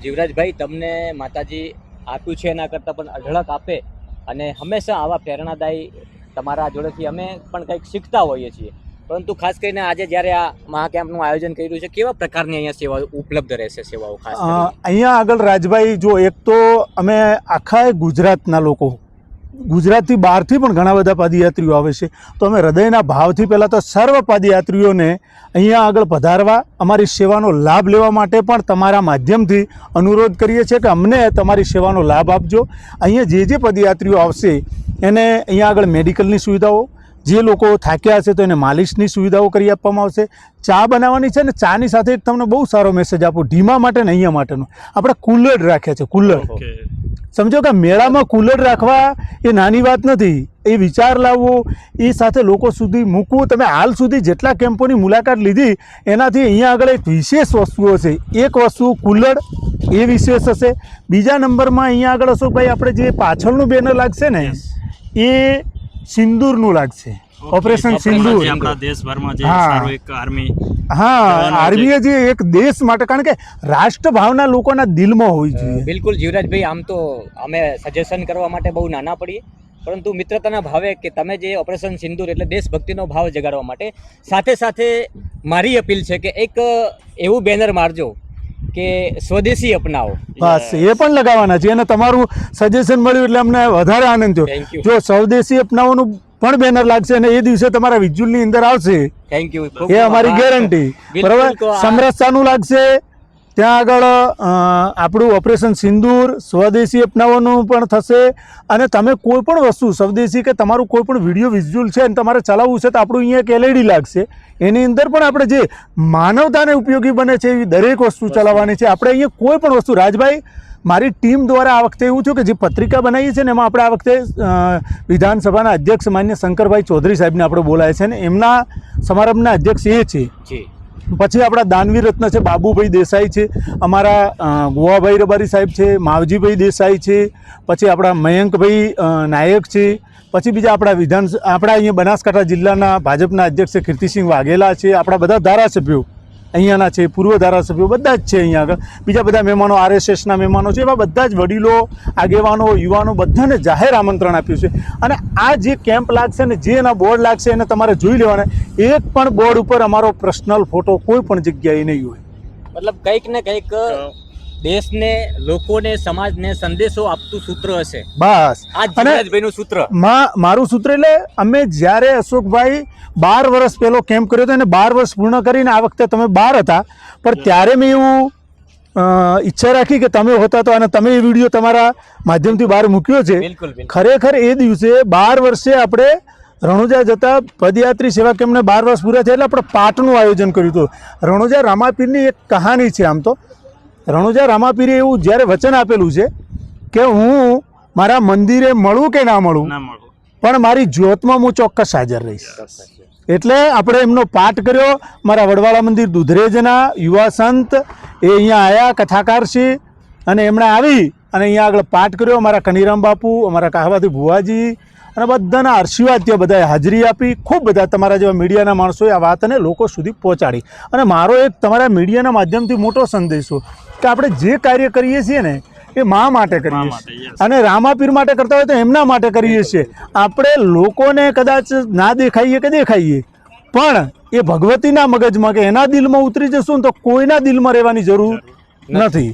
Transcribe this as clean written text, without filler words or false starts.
જીવરાજભાઈ, તમને માતાજી આપ્યું છે એના કરતાં પણ અઢળક આપે અને હંમેશા આવા પ્રેરણાદાયી તમારા જોડેથી અમે પણ કંઈક શીખતા હોઈએ છીએ. પરંતુ ખાસ કરીને આજે જ્યારે આ મહાકેમ્પનું આયોજન કર્યું છે, કેવા પ્રકારની અહીંયા સેવાઓ ઉપલબ્ધ રહેશે? સેવાઓ ખાસ અહીંયા આગળ રાજભાઈ, જો એક તો અમે આખા ગુજરાતના લોકો, ગુજરાતથી બહારથી પણ ઘણા બધા પદયાત્રીઓ આવે છે, તો અમે હૃદયના ભાવથી પહેલાં તો સર્વ પદયાત્રીઓને અહીંયા આગળ પધારવા, અમારી સેવાનો લાભ લેવા માટે પણ તમારા માધ્યમથી અનુરોધ કરીએ છીએ કે અમને તમારી સેવાનો લાભ આપજો. અહીંયા જે પદયાત્રીઓ આવશે એને અહીંયા આગળ મેડિકલની સુવિધાઓ, જે લોકો થાક્યા છે તો એને માલિશની સુવિધાઓ કરી આપવામાં આવશે. ચા બનાવવાની છે ને, ચાની સાથે એક તમને બહુ સારો મેસેજ આપો, ઢીમા માટે ને અહીંયા માટેનો. આપણે કુલર રાખ્યા છે, કુલર. સમજો કે મેળામાં કુલર રાખવા એ નાની વાત નથી, એ વિચાર લાવવો, એ સાથે લોકો સુધી મૂકવું. તમે હાલ સુધી જેટલા કેમ્પોની મુલાકાત લીધી એનાથી અહીંયા આગળ એક વિશેષ વસ્તુઓ છે. એક વસ્તુ કુલર, એ વિશેષ હશે. બીજા નંબરમાં અહીંયા આગળ અશોકભાઈ, આપણે જે પાછળનું બેનર લાગશે ને, એ સિંદૂરનું લાગશે, ઓપરેશન સિંદૂર. આપણા દેશભરમાં જે સારો એક આર્મી, આર્મીએ જે એક દેશ માટે, કારણ કે રાષ્ટ્ર ભાવના લોકોના દિલમાં હોવી જોઈએ. બિલકુલ જીવરાજભાઈ, આમ તો અમે સજેશન કરવા માટે બહુ નાના પડીએ, પરંતુ મિત્રતાના ભાવે કે તમે જે ઓપરેશન સિંદૂર એટલે દેશભક્તિનો ભાવ જગાડવા માટે, સાથે સાથે મારી અપીલ છે કે એક એવું બેનર મારજો કે સ્વદેશી અપનાવો. બસ એ પણ લગાવવાના છે, અને તમારું સજેશન મળ્યું એટલે અમને વધારે આનંદ થયો. જો સ્વદેશી અપનાવવાનું પણ બેનર લાગશે અને એ દિવસે તમારા વિઝ્યુઅલની અંદર આવશે, થેન્ક યુ, એ અમારી ગેરંટી. બરાબર, સમરસતાનું લાગશે ત્યાં આગળ, આપણું ઓપરેશન સિંદૂર સ્વદેશી અપનાવવાનું પણ થશે. અને તમે કોઈ પણ વસ્તુ સ્વદેશી કે તમારું કોઈ પણ વિડીયો વિઝ્યુઅલ છે અને તમારે ચલાવવું છે તો આપણું અહીંયા એક LED લાગશે, એની અંદર પણ આપણે જે માનવતાને ઉપયોગી બને છે એવી દરેક વસ્તુ ચલાવવાની છે. આપણે અહીંયા કોઈ પણ વસ્તુ, રાજભાઈ, મારી ટીમ દ્વારા આ વખતે એવું થયું કે જે પત્રિકા બનાવી છે ને એમાં આપણે આ વખતે વિધાનસભાના અધ્યક્ષ માન્ય શંકરભાઈ ચૌધરી સાહેબને આપણે બોલાય છે ને એમના સમારંભના અધ્યક્ષ એ છે. પછી આપણા દાનવીર રત્ન છે, બાબુભાઈ દેસાઈ છે, અમારા ગોવાભાઈ રબારી સાહેબ છે, માવજીભાઈ દેસાઈ છે, પછી આપણા મયંકભાઈ નાયક છે, પછી બીજા આપણા અહીંયા બનાસકાંઠા જિલ્લાના ભાજપના અધ્યક્ષ છે કીર્તિસિંહ વાઘેલા છે, આપણા બધા ધારાસભ્યો અહીંયાના છે, પૂર્વ ધારાસભ્યો બધા જ છે અહીંયા આગળ, બીજા બધા મહેમાનો RSSના મહેમાનો છે, એવા બધા જ વડીલો, આગેવાનો, યુવાનો બધાને જાહેર આમંત્રણ આપ્યું છે. અને આ જે કેમ્પ લાગશે ને, જે એના બોર્ડ લાગશે એને તમારે જોઈ લેવાના. એક પણ બોર્ડ ઉપર અમારો પર્સનલ ફોટો કોઈ પણ જગ્યાએ નહીં હોય. મતલબ કંઈક ને કંઈક દેશને, લોકોને, સમાજને સંદેશો આપતું સૂત્ર હશે. બસ આ જીવરાજભાઈનું સૂત્ર. મારું સૂત્ર એટલે અમે જ્યારે અશોકભાઈ 12 વર્ષ પહેલો કેમ્પ કર્યો હતો અને 12 વર્ષ પૂર્ણ કરીને આ વખતે તમે 12 હતા, પણ ત્યારે મેં એવું ઈચ્છા રાખી કે તમે હોતા તો, અને તમે એ વિડીયો તમારા માધ્યમથી બહાર મૂક્યો છે. ખરેખર એ દિવસે 12 વર્ષે આપણે રણુજા જતા પદયાત્રી સેવા કેમ્પને 12 વર્ષ પૂરા થયા એટલે આપણે પાઠનું આયોજન કર્યું હતું. રણુજા રામાપીરની એક કહાની છે. આમ તો રણુજા રામાપીરે એવું જ્યારે વચન આપેલું છે કે હું મારા મંદિરે મળું કે ના મળું, પણ મારી જ્યોતમાં હું ચોક્કસ હાજર રહીશ. એટલે આપણે એમનો પાઠ કર્યો. મારા વડવાળા મંદિર દુધરેજના યુવા સંત એ અહીંયા આવ્યા, કથાકાર છે, અને એમણે આવી અને અહીંયા આગળ પાઠ કર્યો. અમારા કનીરામ બાપુ, અમારા કાહવાથી ભુવાજી અને બધાના આશીર્વાદ ત્યાં બધાએ હાજરી આપી. ખૂબ બધા તમારા જેવા મીડિયાના માણસોએ આ વાતને લોકો સુધી પહોંચાડી. અને મારો એક તમારા મીડિયાના માધ્યમથી મોટો સંદેશો કે આપણે જે કાર્ય કરીએ છીએ ને એ મા માટે કરીએ છીએ, અને રામાપીર માટે કરતા હોય તો એમના માટે કરીએ છીએ. આપણે લોકોને કદાચ ના દેખાઈએ કે દેખાઈએ, પણ એ ભગવતીના મગજમાં કે એના દિલમાં ઉતરી જશું ને તો કોઈના દિલમાં રહેવાની જરૂર નથી.